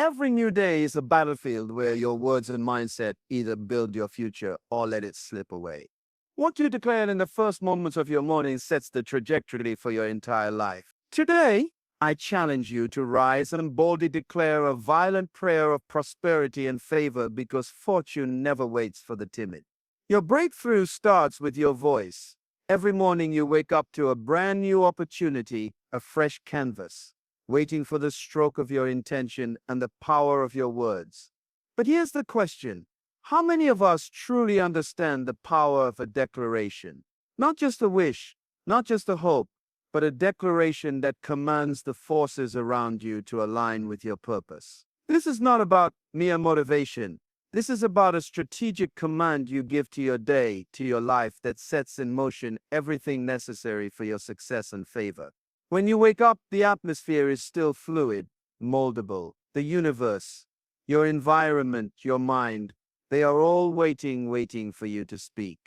Every new day is a battlefield where your words and mindset either build your future or let it slip away. What you declare in the first moments of your morning sets the trajectory for your entire life. Today, I challenge you to rise and boldly declare a violent prayer of prosperity and favor because fortune never waits for the timid. Your breakthrough starts with your voice. Every morning you wake up to a brand new opportunity, a fresh canvas, waiting for the stroke of your intention and the power of your words. But here's the question. How many of us truly understand the power of a declaration? Not just a wish, not just a hope, but a declaration that commands the forces around you to align with your purpose. This is not about mere motivation. This is about a strategic command you give to your day, to your life that sets in motion everything necessary for your success and favor. When you wake up, the atmosphere is still fluid, moldable. The universe, your environment, your mind, they are all waiting for you to speak.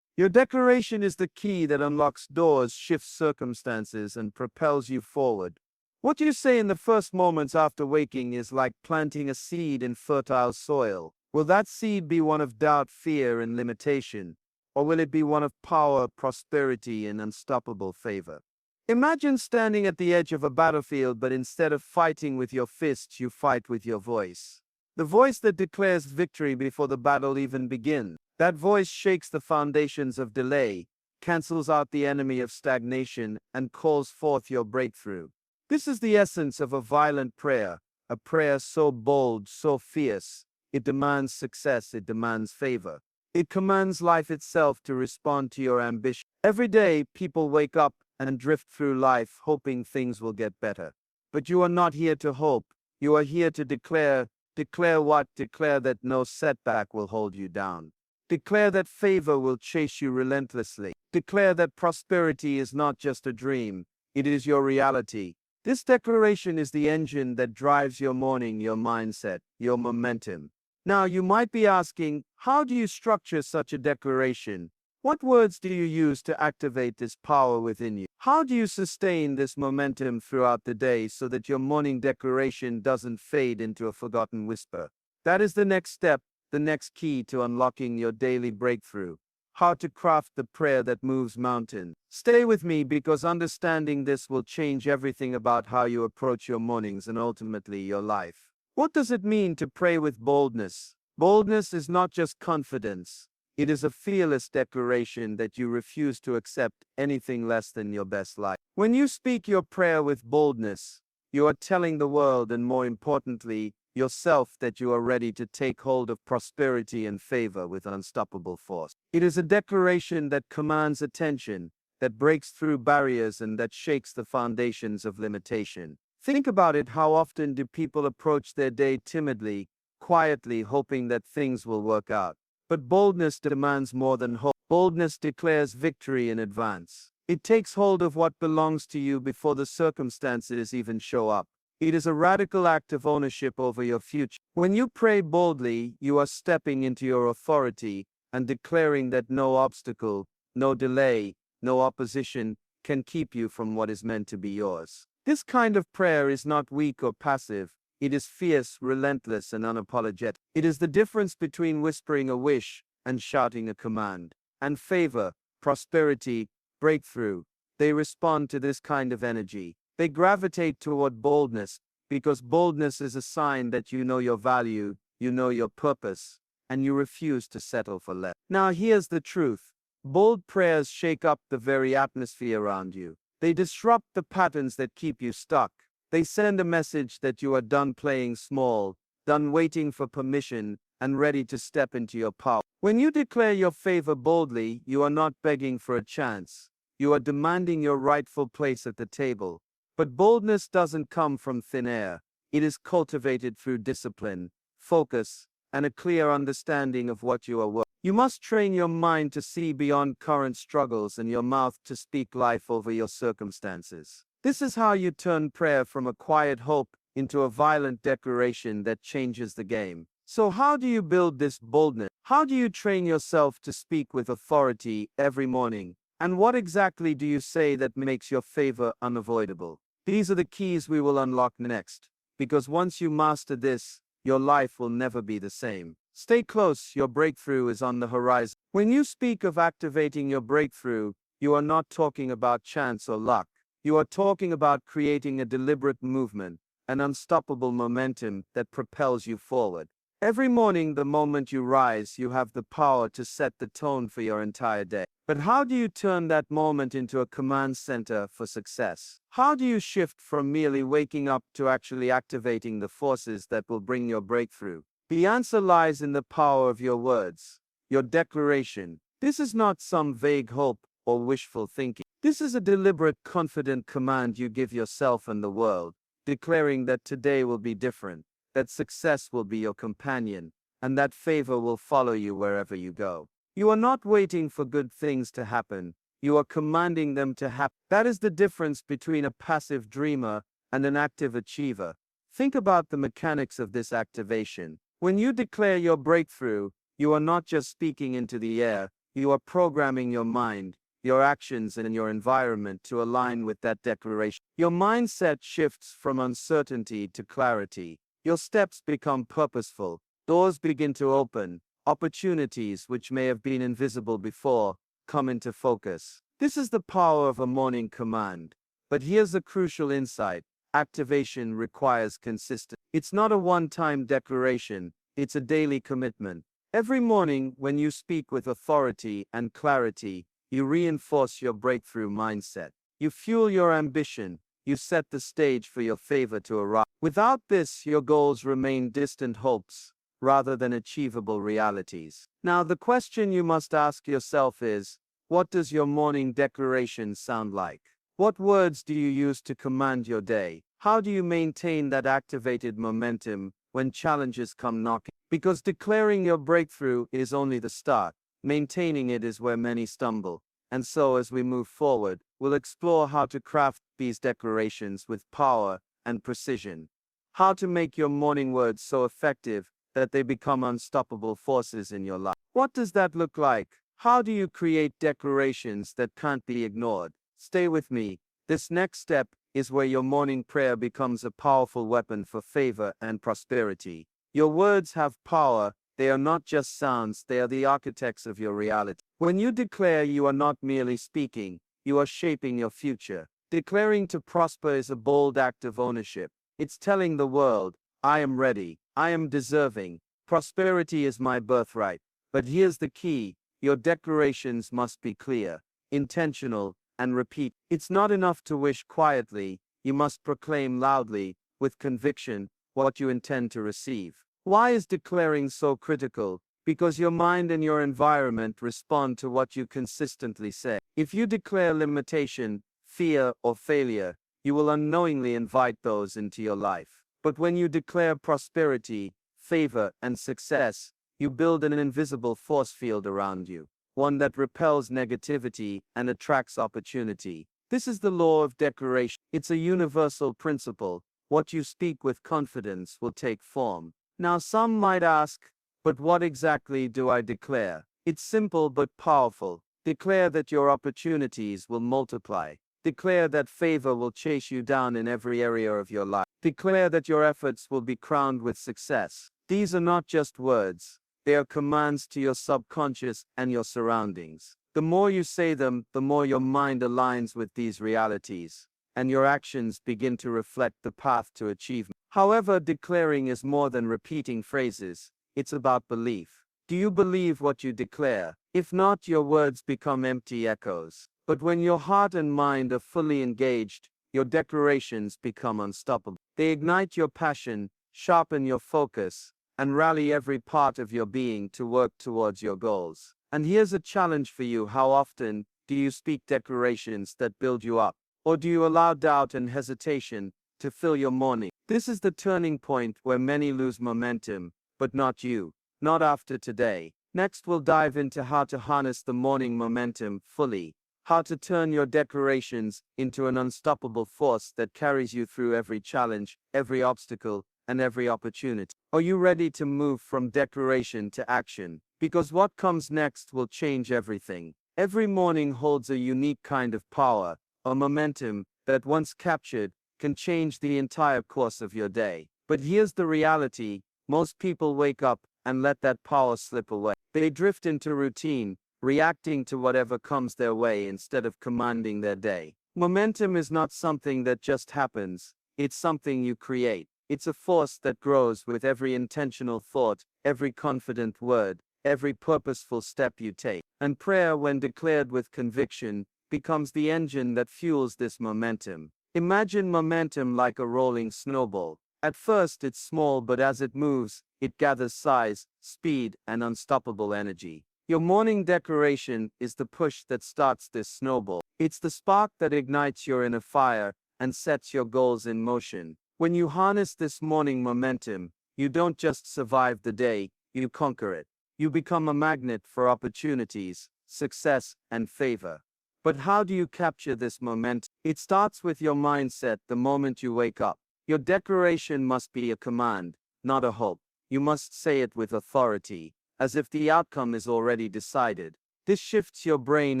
Your declaration is the key that unlocks doors, shifts circumstances, and propels you forward. What you say in the first moments after waking is like planting a seed in fertile soil. Will that seed be one of doubt, fear, and limitation? Or will it be one of power, prosperity, and unstoppable favor? Imagine standing at the edge of a battlefield, but instead of fighting with your fists, you fight with your voice. The voice that declares victory before the battle even begins. That voice shakes the foundations of delay, cancels out the enemy of stagnation, and calls forth your breakthrough. This is the essence of a violent prayer, a prayer so bold, so fierce. It demands success, it demands favor. It commands life itself to respond to your ambition. Every day, people wake up and drift through life hoping things will get better. But you are not here to hope. You are here to declare. Declare what? Declare that no setback will hold you down. Declare that favor will chase you relentlessly. Declare that prosperity is not just a dream, it is your reality. This declaration is the engine that drives your morning, your mindset, your momentum. Now, you might be asking, how do you structure such a declaration? What words do you use to activate this power within you? How do you sustain this momentum throughout the day so that your morning declaration doesn't fade into a forgotten whisper? That is the next step, the next key to unlocking your daily breakthrough. How to craft the prayer that moves mountains. Stay with me because understanding this will change everything about how you approach your mornings and ultimately your life. What does it mean to pray with boldness? Boldness is not just confidence. It is a fearless declaration that you refuse to accept anything less than your best life. When you speak your prayer with boldness, you are telling the world, and more importantly, yourself, that you are ready to take hold of prosperity and favor with unstoppable force. It is a declaration that commands attention, that breaks through barriers, and that shakes the foundations of limitation. Think about it. How often do people approach their day timidly, quietly, hoping that things will work out? But boldness demands more than hope. Boldness declares victory in advance. It takes hold of what belongs to you before the circumstances even show up. It is a radical act of ownership over your future. When you pray boldly, you are stepping into your authority and declaring that no obstacle, no delay, no opposition can keep you from what is meant to be yours. This kind of prayer is not weak or passive. It is fierce, relentless, and unapologetic. It is the difference between whispering a wish and shouting a command. And favor, prosperity, breakthrough, they respond to this kind of energy. They gravitate toward boldness because boldness is a sign that you know your value, you know your purpose, and you refuse to settle for less. Now, here's the truth. Bold prayers shake up the very atmosphere around you. They disrupt the patterns that keep you stuck. They send a message that you are done playing small, done waiting for permission, and ready to step into your power. When you declare your favor boldly, you are not begging for a chance. You are demanding your rightful place at the table. But boldness doesn't come from thin air. It is cultivated through discipline, focus, and a clear understanding of what you are worth. You must train your mind to see beyond current struggles and your mouth to speak life over your circumstances. This is how you turn prayer from a quiet hope into a violent declaration that changes the game. So how do you build this boldness? How do you train yourself to speak with authority every morning? And what exactly do you say that makes your favor unavoidable? These are the keys we will unlock next. because once you master this, your life will never be the same. Stay close, your breakthrough is on the horizon. When you speak of activating your breakthrough, you are not talking about chance or luck. You are talking about creating a deliberate movement, an unstoppable momentum that propels you forward. Every morning, the moment you rise, you have the power to set the tone for your entire day. But how do you turn that moment into a command center for success? How do you shift from merely waking up to actually activating the forces that will bring your breakthrough? The answer lies in the power of your words, your declaration. This is not some vague hope or wishful thinking. This is a deliberate, confident command you give yourself and the world, declaring that today will be different, that success will be your companion, and that favor will follow you wherever you go. You are not waiting for good things to happen. You are commanding them to happen. That is the difference between a passive dreamer and an active achiever. Think about the mechanics of this activation. When you declare your breakthrough, you are not just speaking into the air, you are programming your mind, your actions, and your environment to align with that declaration. Your mindset shifts from uncertainty to clarity. Your steps become purposeful. Doors begin to open. Opportunities which may have been invisible before come into focus. This is the power of a morning command. But here's a crucial insight. Activation requires consistency. It's not a one-time declaration, it's a daily commitment. Every morning, when you speak with authority and clarity, you reinforce your breakthrough mindset. You fuel your ambition. You set the stage for your favor to arrive. Without this, your goals remain distant hopes rather than achievable realities. Now, the question you must ask yourself is, what does your morning declaration sound like? What words do you use to command your day? How do you maintain that activated momentum when challenges come knocking? Because declaring your breakthrough is only the start. Maintaining it is where many stumble. And so, as we move forward, we'll explore how to craft these declarations with power and precision. How to make your morning words so effective that they become unstoppable forces in your life. What does that look like? How do you create declarations that can't be ignored? Stay with me. This next step is where your morning prayer becomes a powerful weapon for favor and prosperity. Your words have power. They are not just sounds, they are the architects of your reality. When you declare, you are not merely speaking, you are shaping your future. Declaring to prosper is a bold act of ownership. It's telling the world, I am ready, I am deserving, prosperity is my birthright. But here's the key, your declarations must be clear, intentional, and repeat. It's not enough to wish quietly, you must proclaim loudly, with conviction, what you intend to receive. Why is declaring so critical? Because your mind and your environment respond to what you consistently say. If you declare limitation, fear, or failure, you will unknowingly invite those into your life. But when you declare prosperity, favor, and success, you build an invisible force field around you, one that repels negativity and attracts opportunity. This is the law of declaration. It's a universal principle. What you speak with confidence will take form. Now, some might ask, but what exactly do I declare? It's simple but powerful. Declare that your opportunities will multiply. Declare that favor will chase you down in every area of your life. Declare that your efforts will be crowned with success. These are not just words. They are commands to your subconscious and your surroundings. The more you say them, the more your mind aligns with these realities, and your actions begin to reflect the path to achievement. However, declaring is more than repeating phrases. It's about belief. Do you believe what you declare? If not, your words become empty echoes. But when your heart and mind are fully engaged, your declarations become unstoppable. They ignite your passion, sharpen your focus, and rally every part of your being to work towards your goals. And here's a challenge for you. How often do you speak declarations that build you up? Or do you allow doubt and hesitation to fill your morning? This is the turning point where many lose momentum, but not you. Not after today. Next, we'll dive into how to harness the morning momentum fully. How to turn your declarations into an unstoppable force that carries you through every challenge, every obstacle, and every opportunity. Are you ready to move from declaration to action? Because what comes next will change everything. Every morning holds a unique kind of power, a momentum that once captured can change the entire course of your day. But here's the reality: most people wake up and let that power slip away. They drift into routine, reacting to whatever comes their way instead of commanding their day. Momentum is not something that just happens, it's something you create. It's a force that grows with every intentional thought, every confident word, every purposeful step you take. And prayer, when declared with conviction, becomes the engine that fuels this momentum. Imagine momentum like a rolling snowball. At first it's small, but as it moves, it gathers size, speed, and unstoppable energy. Your morning declaration is the push that starts this snowball. It's the spark that ignites your inner fire and sets your goals in motion. When you harness this morning momentum, you don't just survive the day, you conquer it. You become a magnet for opportunities, success, and favor. But how do you capture this momentum? It starts with your mindset the moment you wake up. Your declaration must be a command, not a hope. You must say it with authority, as if the outcome is already decided. This shifts your brain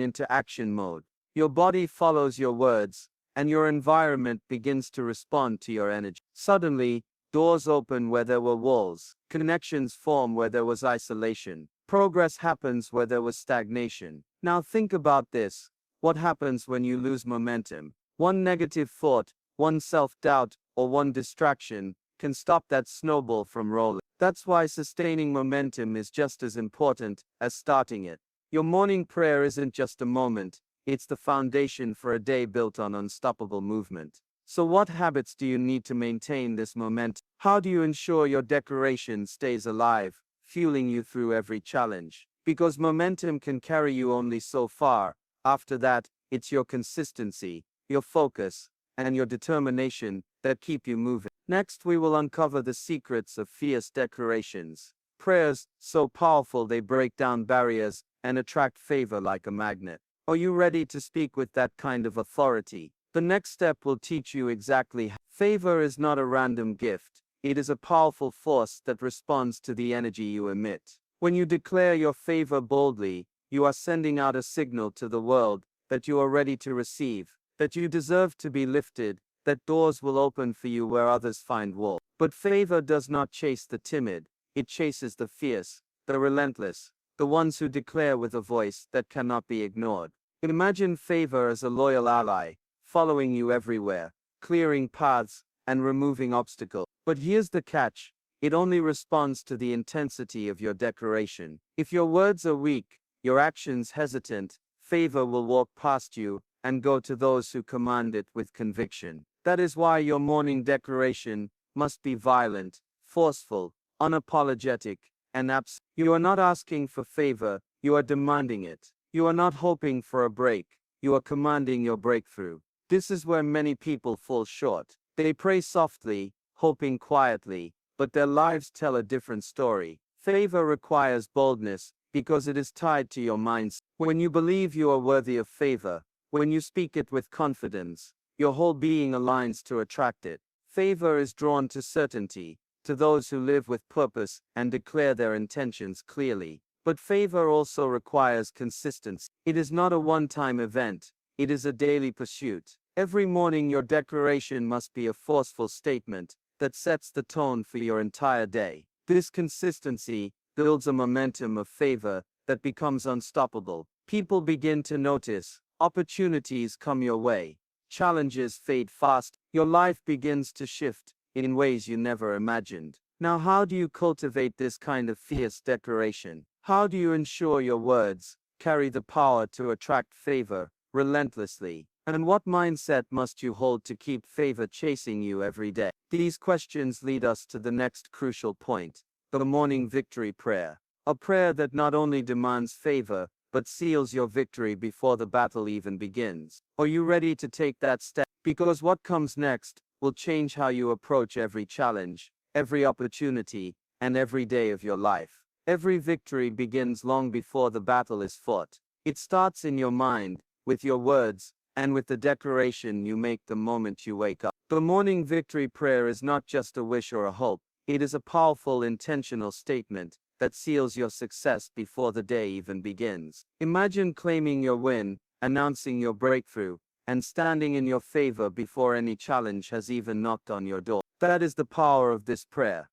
into action mode. Your body follows your words, and your environment begins to respond to your energy. Suddenly, doors open where there were walls, connections form where there was isolation, progress happens where there was stagnation. Now think about this. What happens when you lose momentum? One negative thought, one self-doubt, or one distraction can stop that snowball from rolling. That's why sustaining momentum is just as important as starting it. Your morning prayer isn't just a moment, it's the foundation for a day built on unstoppable movement. So what habits do you need to maintain this momentum? How do you ensure your declaration stays alive, fueling you through every challenge? Because momentum can carry you only so far. After that, it's your consistency, your focus, and your determination that keep you moving. Next, we will uncover the secrets of fierce declarations. Prayers so powerful they break down barriers and attract favor like a magnet. Are you ready to speak with that kind of authority? The next step will teach you exactly how. Favor is not a random gift. It is a powerful force that responds to the energy you emit. When you declare your favor boldly, you are sending out a signal to the world that you are ready to receive, that you deserve to be lifted, that doors will open for you where others find walls. But favor does not chase the timid, it chases the fierce, the relentless, the ones who declare with a voice that cannot be ignored. Imagine favor as a loyal ally, following you everywhere, clearing paths, and removing obstacles. But here's the catch: it only responds to the intensity of your declaration. If your words are weak, your actions hesitant, favor will walk past you and go to those who command it with conviction. That is why your morning declaration must be violent, forceful, unapologetic, and absolute. You are not asking for favor, you are demanding it. You are not hoping for a break, you are commanding your breakthrough. This is where many people fall short. They pray softly, hoping quietly, but their lives tell a different story. Favor requires boldness, because it is tied to your mindset. When you believe you are worthy of favor, when you speak it with confidence, your whole being aligns to attract it. Favor is drawn to certainty, to those who live with purpose and declare their intentions clearly. But favor also requires consistency. It is not a one-time event, it is a daily pursuit. Every morning your declaration must be a forceful statement that sets the tone for your entire day. This consistency builds a momentum of favor that becomes unstoppable. People begin to notice, opportunities come your way, challenges fade fast, your life begins to shift in ways you never imagined. Now, how do you cultivate this kind of fierce declaration? How do you ensure your words carry the power to attract favor relentlessly? And what mindset must you hold to keep favor chasing you every day? These questions lead us to the next crucial point: the morning victory prayer. A prayer that not only demands favor, but seals your victory before the battle even begins. Are you ready to take that step? Because what comes next will change how you approach every challenge, every opportunity, and every day of your life. Every victory begins long before the battle is fought. It starts in your mind, with your words, and with the declaration you make the moment you wake up. The morning victory prayer is not just a wish or a hope, it is a powerful intentional statement that seals your success before the day even begins. Imagine claiming your win, announcing your breakthrough, and standing in your favor before any challenge has even knocked on your door. That is the power of this prayer.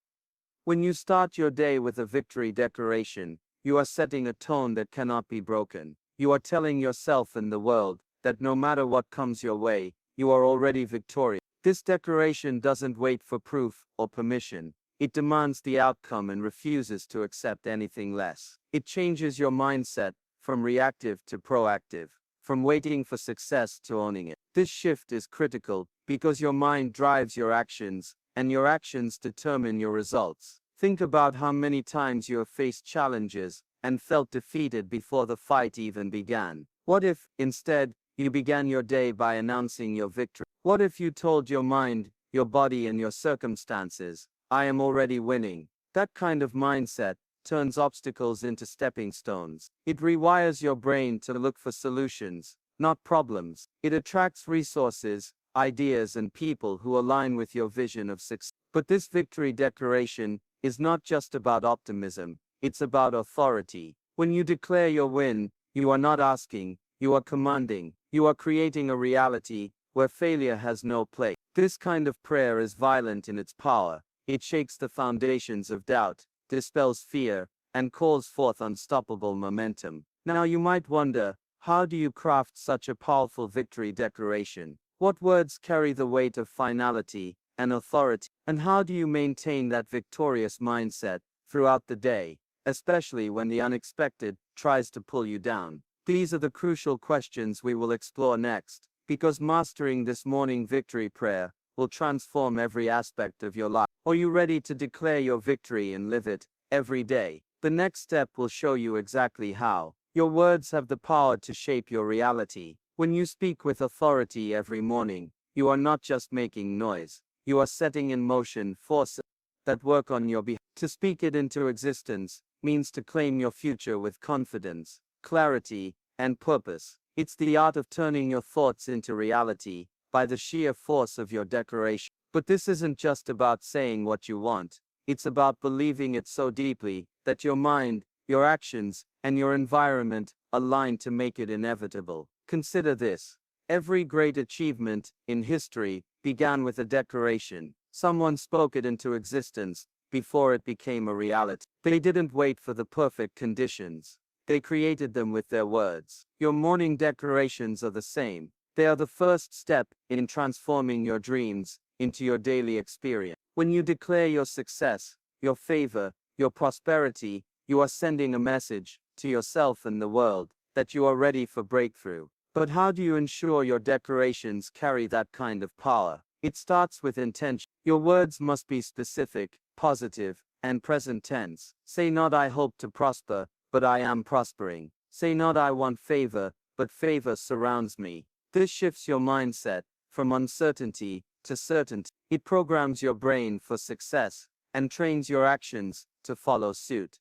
When you start your day with a victory declaration, you are setting a tone that cannot be broken. You are telling yourself and the world that no matter what comes your way, you are already victorious. This declaration doesn't wait for proof or permission. It demands the outcome and refuses to accept anything less. It changes your mindset from reactive to proactive, from waiting for success to owning it. This shift is critical because your mind drives your actions, and your actions determine your results. Think about how many times you have faced challenges and felt defeated before the fight even began. What if, instead, you began your day by announcing your victory? What if you told your mind, your body, and your circumstances, I am already winning? That kind of mindset turns obstacles into stepping stones. It rewires your brain to look for solutions, not problems. It attracts resources, ideas, and people who align with your vision of success. But this victory declaration is not just about optimism, it's about authority. When you declare your win, you are not asking, you are commanding. You are creating a reality where failure has no place. This kind of prayer is violent in its power. It shakes the foundations of doubt, dispels fear, and calls forth unstoppable momentum. Now you might wonder, how do you craft such a powerful victory declaration? What words carry the weight of finality and authority? And how do you maintain that victorious mindset throughout the day, especially when the unexpected tries to pull you down? These are the crucial questions we will explore next, because mastering this morning victory prayer will transform every aspect of your life. Are you ready to declare your victory and live it every day? The next step will show you exactly how. Your words have the power to shape your reality. When you speak with authority every morning, you are not just making noise, you are setting in motion forces that work on your behalf. To speak it into existence means to claim your future with confidence, clarity, and purpose. It's the art of turning your thoughts into reality by the sheer force of your declaration. But this isn't just about saying what you want, it's about believing it so deeply that your mind, your actions, and your environment align to make it inevitable. Consider this. Every great achievement in history began with a declaration. Someone spoke it into existence before it became a reality. They didn't wait for the perfect conditions. They created them with their words. Your morning declarations are the same. They are the first step in transforming your dreams into your daily experience. When you declare your success, your favor, your prosperity, you are sending a message to yourself and the world that you are ready for breakthrough. But how do you ensure your declarations carry that kind of power? It starts with intention. Your words must be specific, positive, and present tense. Say not I hope to prosper, but I am prospering. Say not I want favor, but favor surrounds me. This shifts your mindset from uncertainty to certainty. It programs your brain for success and trains your actions to follow suit.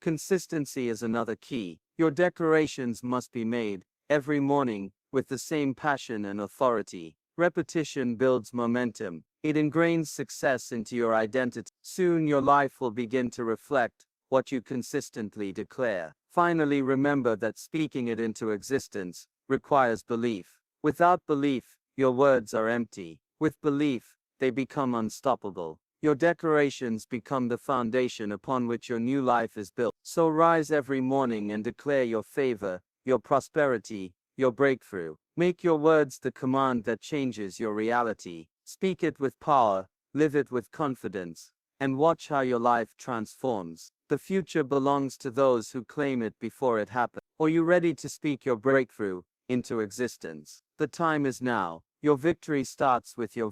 Consistency is another key. Your declarations must be made every morning with the same passion and authority. Repetition builds momentum. It ingrains success into your identity. Soon your life will begin to reflect what you consistently declare. Finally, remember that speaking it into existence requires belief. Without belief, your words are empty. With belief, they become unstoppable. Your declarations become the foundation upon which your new life is built. So rise every morning and declare your favor, your prosperity, your breakthrough. Make your words the command that changes your reality. Speak it with power, live it with confidence, and watch how your life transforms. The future belongs to those who claim it before it happens. Are you ready to speak your breakthrough into existence? The time is now. Your victory starts with your